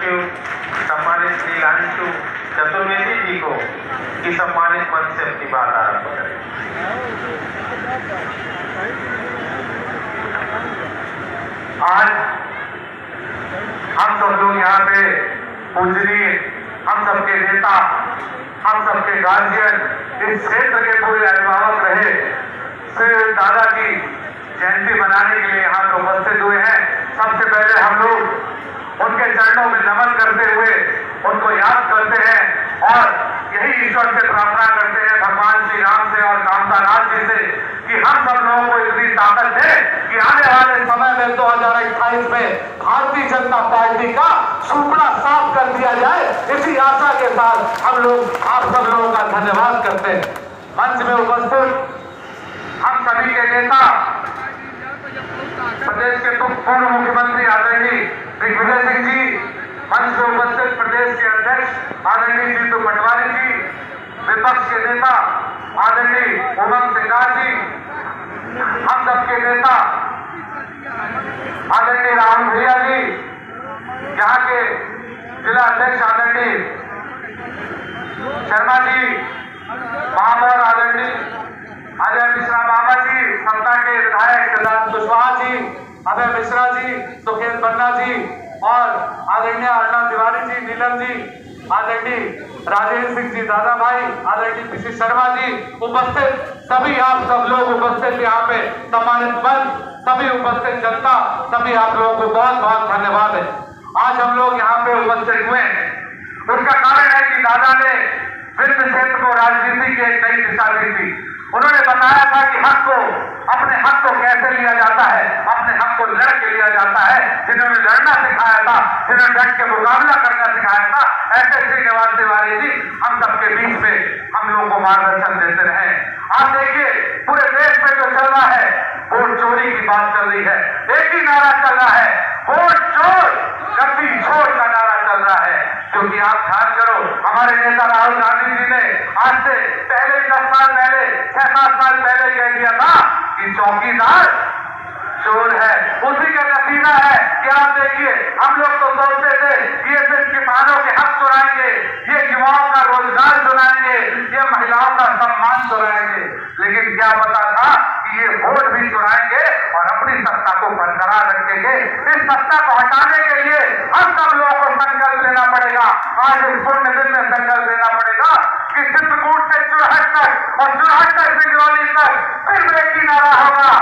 सचिव सम्मानित श्री अंशु चतुर्वेदी जी को की सम्मानित मंच से अपनी बात आरंभ करें। आज हम सब लोग यहाँ पे पूजनीय, हम सबके नेता, हम सबके गार्जियन, इस क्षेत्र के पूरे अभिभावक रहे श्री दादा की जयंती मनाने के लिए यहाँ पर उपस्थित हुए हैं। सबसे पहले हम लोग उनके चरणों में नमन करते हुए उनको याद करते हैं और यही ईश्वर से प्रार्थना करते हैं, भगवान श्री राम से और कामतानाथ जी से, कि हम सब लोगों को इतनी ताकत दे कि आने वाले समय में 2028 में भारतीय जनता पार्टी का सुपड़ा साफ कर दिया जाए। इसी आशा के साथ हम लोग आप सब लोगों का धन्यवाद करते हैं। मंच में उपस्थित हम सभी के नेता, प्रदेश के पूर्व मुख्यमंत्री आदरणीय दिग्विजय सिंह जी, मंच में उपस्थित प्रदेश के अध्यक्ष आदरणीय जीतू पटवारी जी, विपक्ष के नेता आदरणीय उमंग सिंगार जी, हम सबके नेता आदरणीय राहुल भैया जी, यहाँ के जिला अध्यक्ष आदरणीय शर्मा जी, महापौर आदरणीय अजय मिश्रा बाबा जी, सत्ता के विधायक सिद्धार्थ कुशवाहा जी, अभय मिश्रा जी, सुखेत बन्ना जी और आदरणीय अर्णव तिवारी जी, नीलम जी, आदरणीय राजेंद्र सिंह जी दादा भाई, आदरणीय पीसी शर्मा जी, उपस्थित सभी आप सब लोग उपस्थित यहाँ पे सम्मानित मंच, सभी उपस्थित जनता, सभी आप लोगों को बहुत बहुत धन्यवाद है। आज हम लोग यहाँ पे उपस्थित हुए हैं, उसका कारण है कि दादा ने वित्त क्षेत्र को राजनीति की एक नई दिशा दी थी। उन्होंने बताया था कि अपने हक को कैसे लिया जाता है, अपने हक को लड़ के लिया जाता है। जिन्होंने लड़ना सिखाया था, जिन्होंने डट के मुकाबला करना सिखाया था, ऐसे श्रीनिवास तिवारी जी हम सबके बीच में हम लोगों को मार्गदर्शन देते रहे। आप देखिए पूरे देश में जो चल रहा है, वोट चोरी की बात चल रही है। एक ही नारा चल रहा है, वोट चोर गद्दी छोड़ का नारा चल रहा है। क्योंकि आप ध्यान करो, हमारे नेता राहुल गांधी जी ने आज से पहले 10 साल पहले, 6-7 साल पहले कह दिया था कि चौकीदार चोर है। उसी का नतीजा है कि आप देखिए, हम लोग तो सोचते थे ये सिर्फ किसानों के हक चुराएंगे, ये युवाओं का रोजगार चुराएंगे, ये महिलाओं का सम्मान चुराएंगे, लेकिन क्या पता था कि ये वोट भी चुराएंगे और अपनी सत्ता को बरकरार रखेंगे। इस सत्ता को हटाने के लिए हम सब लोगों को संकल्प लेना पड़ेगा। आज इस पुण्य दिन में संकल्प लेना पड़ेगा कि चित्रकूट से चुरहट तक और चुरहट से सिंगरौली तक सिर्फ एक ही नारा होगा,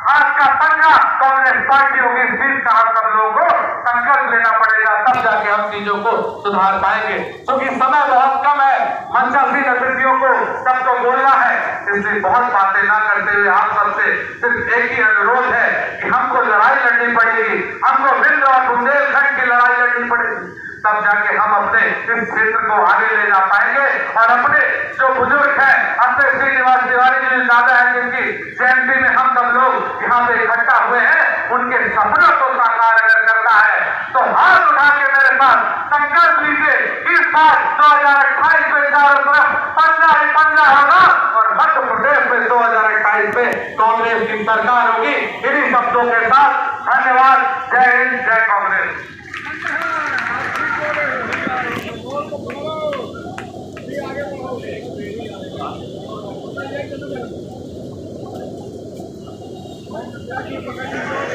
आज का पंगा कांग्रेस पार्टी होगी। इस चीज का हम सब लोगों को संकल्प लेना पड़ेगा, तब जाके हम चीजों को सुधार पाएंगे। क्योंकि समय बहुत कम है, मंचासीन अतिथियों को सबको बोलना है, इसलिए बहुत बातें ना करते हुए आप सबसे सिर्फ एक ही अनुरोध है कि हमको लड़ाई लड़नी पड़ेगी, हमको विंध्य और बुंदेलखंड की लड़ाई लड़नी पड़ेगी, तब जाके हम अपने इस क्षेत्र को आगे ले जा पाएंगे। और अपने जो बुजुर्ग हैं, अपने श्रीनिवास तिवारी जी दादा हैं, जिनकी जयंती में हम सब लोग यहाँ पे इकट्ठा हुए हैं, उनके सपनों को साकार अगर करना है तो हाथ उठा के मेरे साथ संकल्प लीजिए। इस बार 2028 में चारों तरफ पंजा ही पंजा होगा और मध्य प्रदेश में 2028 में कांग्रेस की सरकार होगी। इन्हीं शब्दों के साथ धन्यवाद। जय हिंद, जय कांग्रेस।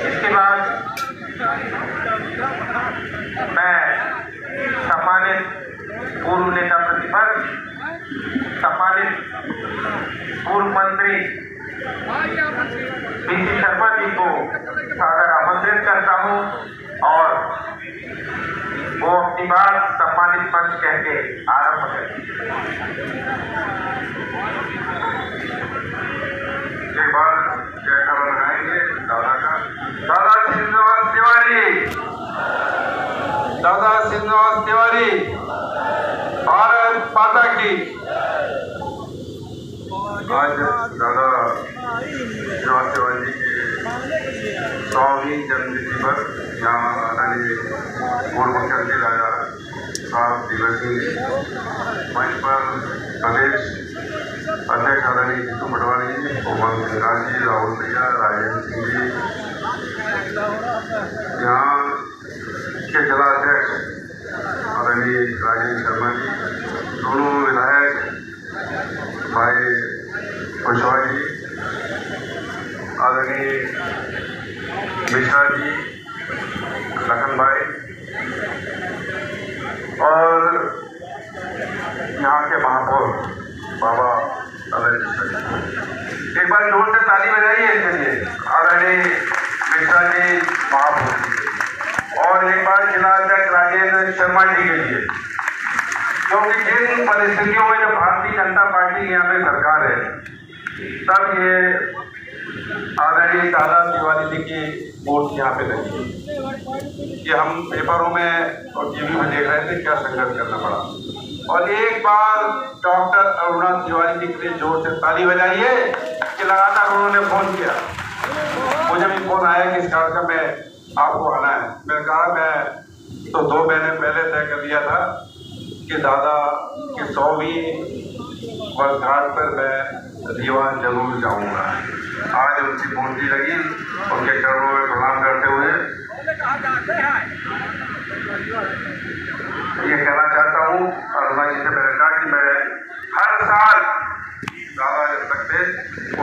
इसके बाद मैं सम्मानित पूर्व नेता प्रतिपक्ष, सम्मानित पूर्व मंत्री पीसी शर्मा जी को सादर आमंत्रित करता हूं और वो अपनी बात सम्मानित मंच कह के आरंभ करें। एक बार जयकारा लगाएंगे दादा का। दादा श्रीनिवास तिवारी, दादा श्रीनिवास तिवारी, भारत माता की। आज दादा श्रीनिवास तिवारी जी के 100वीं जन्मतिथि पर यहाँ आदरणीय पूर्व मुख्यमंत्री राजा साहब दिग्विजय सिंह, मंच पर प्रदेश अध्यक्ष आदरणीय जीतू पटवारी जी, उमंग सिंगार जी, राहुल भैया, राजेंद्र सिंह जी, यहाँ के जिला अध्यक्ष राजेंद्र शर्मा जी, दोनों विधायक भाई कुशवाहा जी, आदरणीय मिश्रा जी, लखन भाई और यहाँ के महापौर बाबा एक बार जोर से ताली बजाइए इसके लिए आदरणीय मिश्रा जी महापौर जी, और एक बार जिला अध्यक्ष राजेंद्र शर्मा जी के लिए, क्योंकि जिन परिस्थितियों में जब भारतीय जनता पार्टी की यहाँ पे सरकार है तब ये आदरणीय दादा तिवारी जी की मूर्ति यहाँ पे लगी। ये हम पेपरों में और टीवी में देख रहे थे क्या संघर्ष करना पड़ा। और एक बार डॉक्टर अरुणा तिवारी जी के लिए जोर से ताली बजाइए कि लगातार उन्होंने फोन किया। मुझे भी फोन आया कि इस कार्यक्रम में आपको आना है। मैंने कहा मैं तो 2 महीने पहले तय कर लिया था कि दादा की 100वीं वर्षगांठ पर मैं रीवा जरूर जाऊंगा। आज उनकी मूर्ति लगी, उनके चरणों में प्रणाम करते हुए ये कहना चाहता हूँ, अरुणा जी से मैंने कहा कि मैं हर साल दादा जब तक थे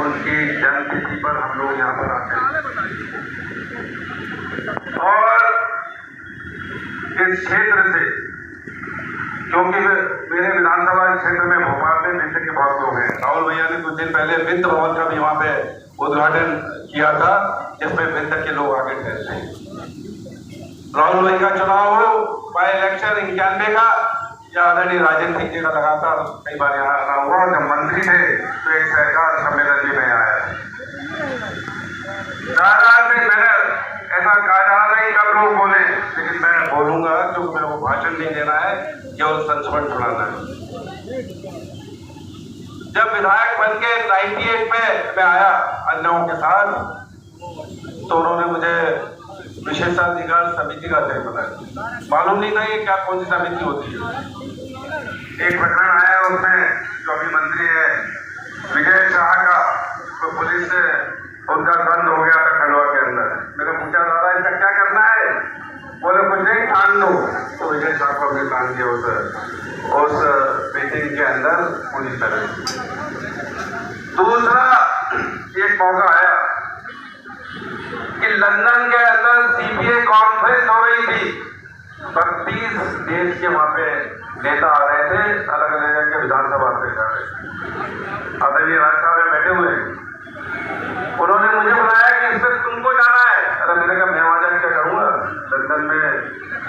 उनकी जन्मतिथि पर हम लोग यहाँ पर आते हैं। और इस क्षेत्र से, क्योंकि मेरे विधानसभा क्षेत्र में भोपाल में वित्त के बहुत लोग हैं। राहुल भैया ने कुछ दिन पहले वित्त भवन का भी वहाँ पे उद्घाटन किया था, जिसमें वित्त के लोग आगे ठहरते हैं। राहुल भाई का चुनाव हो, बाई इलेक्शन 91 का, या आदरणीय राजेंद्र सिंह जी का लगातार कई बार यहाँ आना हुआ। जब मंत्री थे तो एक सहकार सम्मेलन भी में आया। दादा से मैंने ऐसा कहा नहीं कब लोग बोले, लेकिन मैं बोलूंगा क्योंकि मेरे को भाषण नहीं देना है, केवल संस्मरण सुनाना है। जब विधायक बन के 98 में मैं आया अन्यों के साथ, तो उन्होंने मुझे विशेषाधिकार समिति का अध्यक्ष बनाया। मालूम नहीं था ये क्या कौन सी समिति होती है। एक प्रकरण आया उसमें, जो अभी मंत्री है विजय शाह का, तो पुलिस से उनका बंद हो गया था खंडवा के अंदर। मैंने पूछा दादा इसका क्या करना है? बोले कुछ नहीं, ठान दो। तो विजय शाह को हमने ठान दिया उस मीटिंग के अंदर पूरी तरह। दूसरा एक मौका आया कि लंदन के अंदर CPA कॉन्फ्रेंस हो रही थी। 32 देश के वहां पे नेता आ रहे थे, अलग अलग के विधानसभा से जा रहे थे। आदरणीय राजसभा में बैठे हुए, उन्होंने मुझे बुलाया कि इस पर तुमको जाना है। अरे मैंने कहा मैं वहां जाकर क्या करूंगा, लंदन में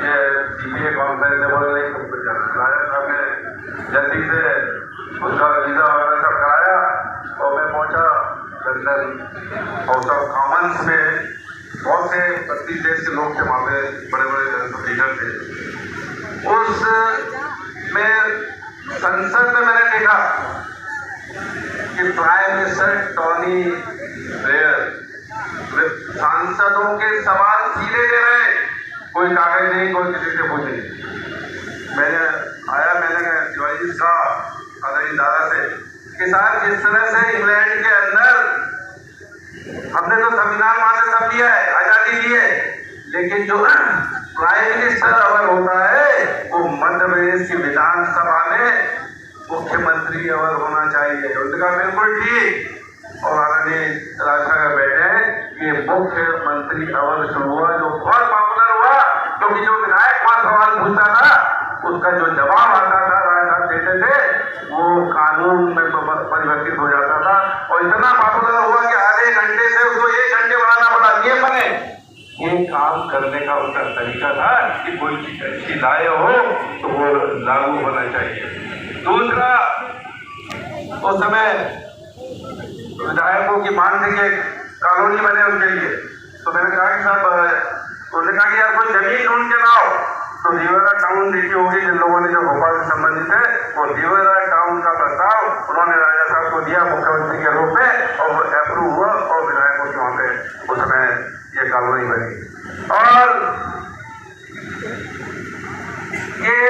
ये CPA कॉन्फ्रेंस है। बोले नहीं तुमको जाना। राजा साहब ने जल्दी से उसका वीजा वगैरह सब कराया और मैं पहुंचा लंदन। हाउस ऑफ कॉमन्स में बहुत से 32 देश के लोग थे, वहाँ पे बड़े बड़े लीडर थे। उस में संसद में मैंने देखा कि प्राइम मिनिस्टर टोनी ब्लेयर सांसदों के सवाल सीधे दे रहे, कोई कागज नहीं, कोई किसी से पूछ नहीं। मैंने तिवारी जी कहा आदरणीय दादा से कि साहब जिस तरह से इंग्लैंड के अंदर हमने तो संविधान वहां से सब लिया है, आजादी दी है, लेकिन जो प्राइम मिनिस्टर अवर होता है वो मध्य प्रदेश की विधानसभा में मुख्यमंत्री अवर होना चाहिए। उनका बिल्कुल ठीक। और आदरणीय राजसभा में बैठे हैं, ये मुख्यमंत्री अवर शुरू हुआ, जो बहुत पॉपुलर हुआ, क्योंकि जो विधायक वहां सवाल पूछता था उसका जो जवाब आता था राजा साहब देते थे, वो कानून में परिवर्तित हो जाता था। और इतना पॉपुलर हुआ कि आधे घंटे से उसको 1 घंटे बनाना पड़ा। ये बने ये काम करने का उनका तरीका था कि कोई चीज अच्छी लाए हो तो वो लागू होना चाहिए। दूसरा, उस समय विधायकों की मांग थी कि कॉलोनी बने उनके लिए। तो मैंने कहा कि साहब, उन्होंने कहा कि यार कोई जमीन ढूंढ के लाओ। तो दीवारा टाउन देखी होगी जिन लोगों ने, जो भोपाल से संबंधित है, वो दीवारा टाउन का प्रस्ताव उन्होंने राजा साहब को दिया मुख्यमंत्री के रूप में, और वो अप्रूव हुआ और विधायकों के वहां पे उस समय ये कॉलोनी बनी। और ये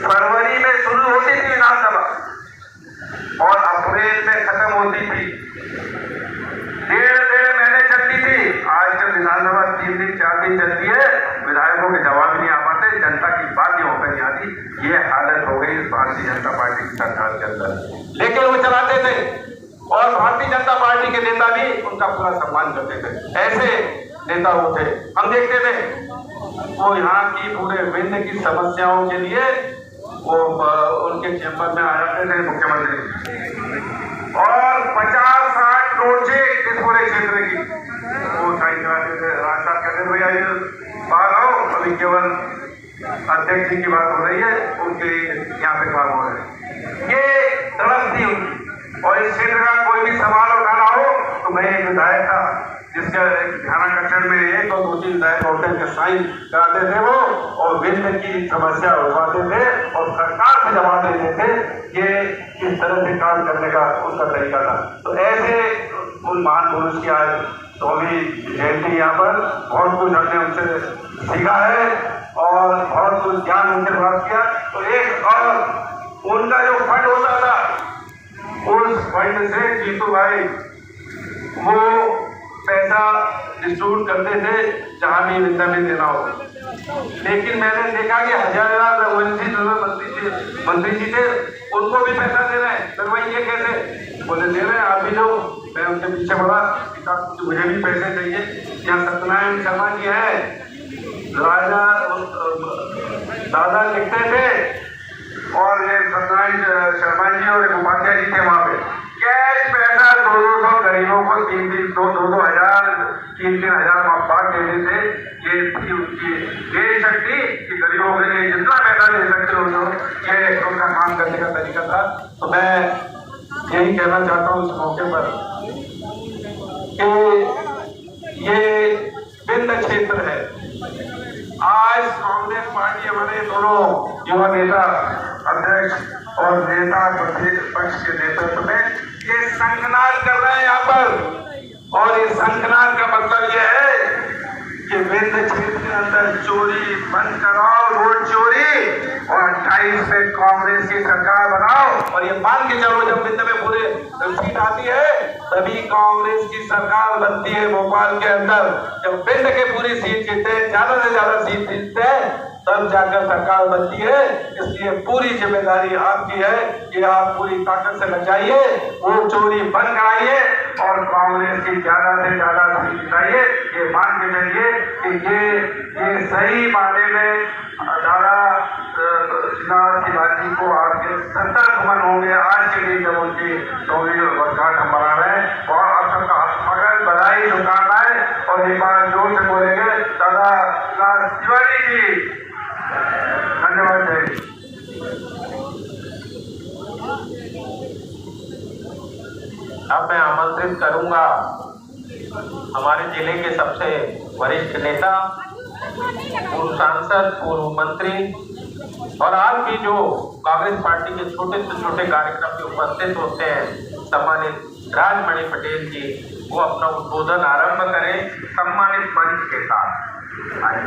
फरवरी में शुरू होती थी विधानसभा और अप्रैल में खत्म होती थी। 1.5 महीने चलती थी। आज जब विधानसभा 3 दिन 4 दिन चलती है, विधायकों के जवाब नहीं आ पाते, जनता की बात नहीं हो कर आती। ये हालत हो गई भारतीय जनता पार्टी की सरकार के अंदर। लेकिन वो चलाते थे और भारतीय जनता पार्टी के नेता भी उनका पूरा सम्मान करते थे। ऐसे नेता वो थे। हम देखते थे वो यहाँ की पूरे विंध्य की समस्याओं के लिए वो उनके चैम्बर में आ जाते थे मुख्यमंत्री, और 50-60 करोड़ से इस पूरे क्षेत्र की वो साइन कराते थे। रास्ता कहते भैया ये बाहर आओ, अभी केवल अध्यक्ष जी की बात हो रही है, उनके यहाँ पे काम हो रहे हैं। ये तड़प थी उनकी। और इस क्षेत्र का कोई भी सवाल उठाना हो तो मैं एक विधायक था जिसका ध्यानाकर्षण में 1 और 2-3 विधायक होते के साइन कराते थे वो, और विंध्य की समस्या उठाते थे और सरकार से जवाब देते थे। ये इस तरह से काम करने का उनका तरीका था। तो ऐसे उन महान पुरुष की आज तो अभी जयंती यहाँ पर बहुत कुछ हमने उनसे सीखा है और बहुत कुछ ज्ञान उनसे प्राप्त किया। तो एक और उनका जो फंड होता था, उस फंड से जीतू भाई वो पैसा डिस्ट्रीब्यूट करते थे जहां भी विंध्य में देना हो। लेकिन मैंने देखा कि हजार मंत्री जी थे, उनको भी पैसा दे रहे हैं। तो भाई ये कैसे? बोले दे रहे हैं, आप भी दो। मैं उनके पीछे बढ़ा, मुझे भी पैसे चाहिए। यहाँ सत्यनारायण शर्मा जी है, राजा दादा लिखते थे, और ये सत्यनारायण शर्मा जी और एक उपाध्याय जी थे वहां पे। कैश पैसा 200 गरीबों को 2-2 हजार 3-3 हजार बांट देते थे। ये थी उनकी देश शक्ति कि गरीबों के लिए जितना पैसा दे सकते हो जो, ये उनका काम करने का तरीका था। तो मैं यही कहना चाहता हूँ इस मौके पर कि ये विंध्य क्षेत्र है। आज कांग्रेस पार्टी हमारे दोनों युवा नेता अध्यक्ष और नेता पक्ष के नेतृत्व में ये संकनाल कर रहे हैं यहाँ पर। और ये संकनाल का मतलब ये है कि विंध्य क्षेत्र के अंदर चोरी बंद कराओ, रोड चोरी, और 28 में कांग्रेस की सरकार बनाओ। और ये मान के चलो जब विंध्य में पूरे सीट आती है तभी कांग्रेस की सरकार बनती है भोपाल के अंदर। जब विंध्य के पूरी सीट जीतते हैं, ज्यादा से ज्यादा सीट जीतते हैं, तब जाकर सरकार बनती है। इसलिए पूरी जिम्मेदारी आपकी है कि आप पूरी ताकत से लग जाइए, वो चोरी बंद कराइए और कांग्रेस की ज्यादा से ज्यादा सीट जिताइए। ये मान के चलिए कि ये सही मायने में दादा श्रीनाथ शिवाजी को आपके 70 घुमन होंगे आज के दिन जब उनकी 24वीं वर्षगांठ हम मना रहे हैं। और आप सबका मगर बधाई शुभकामनाएं, और एक बार जोर से बोलेंगे दादा श्रीनाथ शिवाजी जी। धन्यवाद। अब मैं आमंत्रित करूंगा हमारे जिले के सबसे वरिष्ठ नेता, पूर्व सांसद, पूर्व मंत्री और आज भी जो कांग्रेस पार्टी के छोटे से छोटे कार्यक्रम में उपस्थित होते हैं, सम्मानित राजमणि पटेल जी, वो अपना उद्बोधन आरंभ करें। सम्मानित मंच के साथ आए।